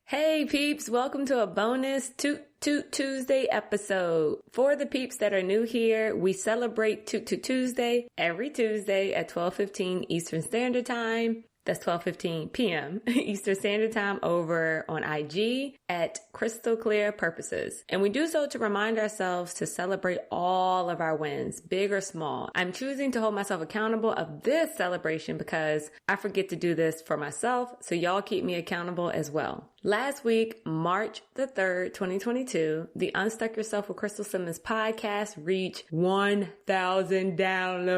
Hey peeps, welcome to a bonus TooT TooT Tuesday episode. For the peeps that are new here, we celebrate TooT TooT Tuesday every Tuesday at 12:15 Eastern Standard Time. That's 12:15 p.m. Eastern Standard Time over on IG at Crystal Clear Purposes. And we do so to remind ourselves to celebrate all of our wins, big or small. I'm choosing to hold myself accountable of this celebration because I forget to do this for myself, so y'all keep me accountable as well. Last week, March the 3rd, 2022, the Unstuck Yourself with Crystal Simmons podcast reached 1,000 downloads,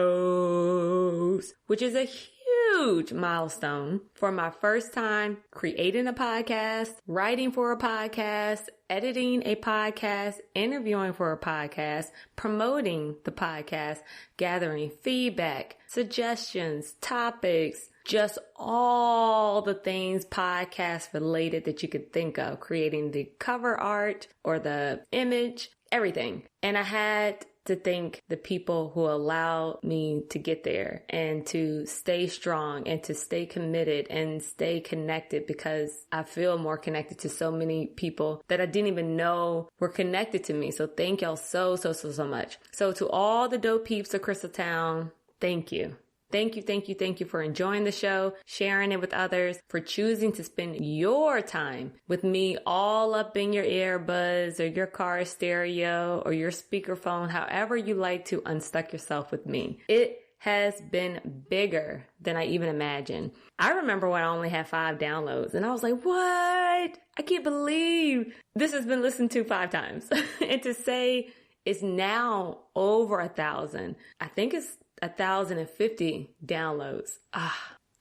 which is a huge milestone for my first time creating a podcast, writing for a podcast, editing a podcast, interviewing for a podcast, promoting the podcast, gathering feedback, suggestions, topics, just all the things podcast related that you could think of, creating the cover art or the image, everything. And I had to thank the people who allowed me to get there and to stay strong and to stay committed and stay connected, because I feel more connected to so many people that I didn't even know were connected to me. So thank y'all so much. So to all the dope peeps of Crystaltown, thank you. Thank you for enjoying the show, sharing it with others, for choosing to spend your time with me all up in your earbuds or your car stereo or your speakerphone, however you like to unstuck yourself with me. It has been bigger than I even imagined. I remember when I only had 5 downloads and I was like, what? I can't believe this has been listened to 5 times. And to say it's now over 1,000, I think it's 1,050 downloads.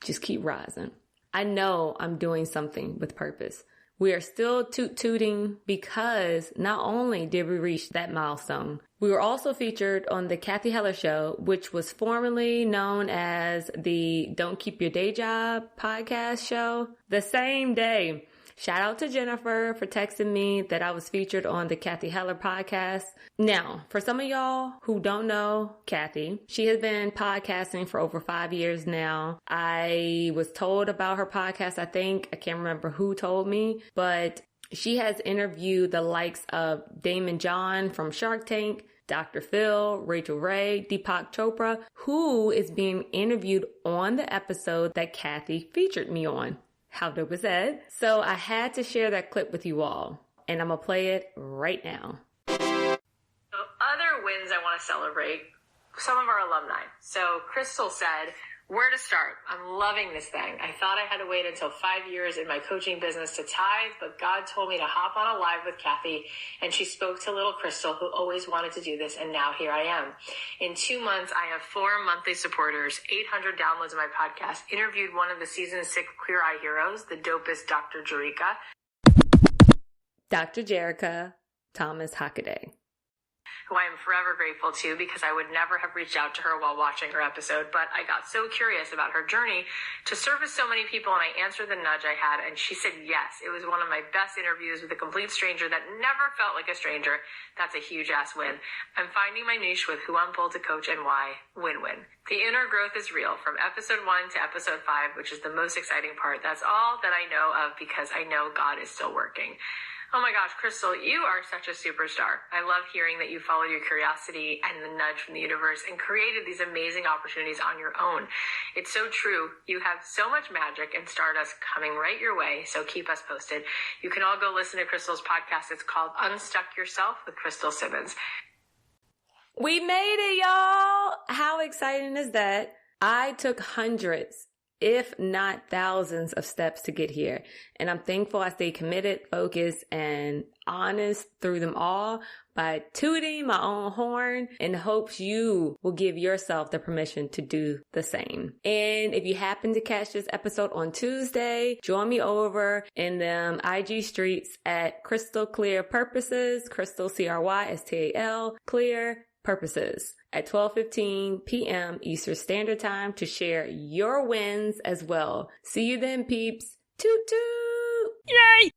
Just keep rising. I know I'm doing something with purpose. We are still toot-tooting because not only did we reach that milestone, we were also featured on the Cathy Heller Show, which was formerly known as the Don't Keep Your Day Job podcast show, the same day. Shout out to Jennifer for texting me that I was featured on the Cathy Heller podcast. Now, for some of y'all who don't know Cathy, she has been podcasting for over 5 years now. I was told about her podcast, I can't remember who told me, but she has interviewed the likes of Damon John from Shark Tank, Dr. Phil, Rachel Ray, Deepak Chopra, who is being interviewed on the episode that Cathy featured me on. How dope is that? So I had to share that clip with you all, and I'm going to play it right now. So other wins I want to celebrate, some of our alumni. So Crystal said, where to start? I'm loving this thing. I thought I had to wait until 5 years in my coaching business to tithe, but God told me to hop on a live with Cathy, and she spoke to little Crystal, who always wanted to do this, and now here I am. In 2 months, I have 4 monthly supporters, 800 downloads of my podcast, interviewed one of the season 6 Queer Eye heroes, the dopest Dr. Jerika. Dr. Jerika Thomas Hockaday, who I am forever grateful to, because I would never have reached out to her while watching her episode, but I got so curious about her journey to service so many people, and I answered the nudge I had, and she said yes. It was one of my best interviews with a complete stranger that never felt like a stranger. That's a huge-ass win. I'm finding my niche with who I'm pulled to coach and why. Win-win. The inner growth is real, from episode 1 to episode 5, which is the most exciting part. That's all that I know of, because I know God is still working. Oh my gosh, Crystal, you are such a superstar. I love hearing that you followed your curiosity and the nudge from the universe and created these amazing opportunities on your own. It's so true. You have so much magic and stardust coming right your way, so keep us posted. You can all go listen to Crystal's podcast. It's called Unstuck Yourself with Crystal Simmons. We made it, y'all! How exciting is that? I took hundreds, if not thousands, of steps to get here. And I'm thankful I stayed committed, focused, and honest through them all by tooting my own horn, in hopes you will give yourself the permission to do the same. And if you happen to catch this episode on Tuesday, join me over in them IG streets at Crystal Clear Purposes, Crystal CRYSTAL, Clear Purposes, at 12:15 p.m. Eastern Standard Time to share your wins as well. See you then, peeps. Toot toot! Yay!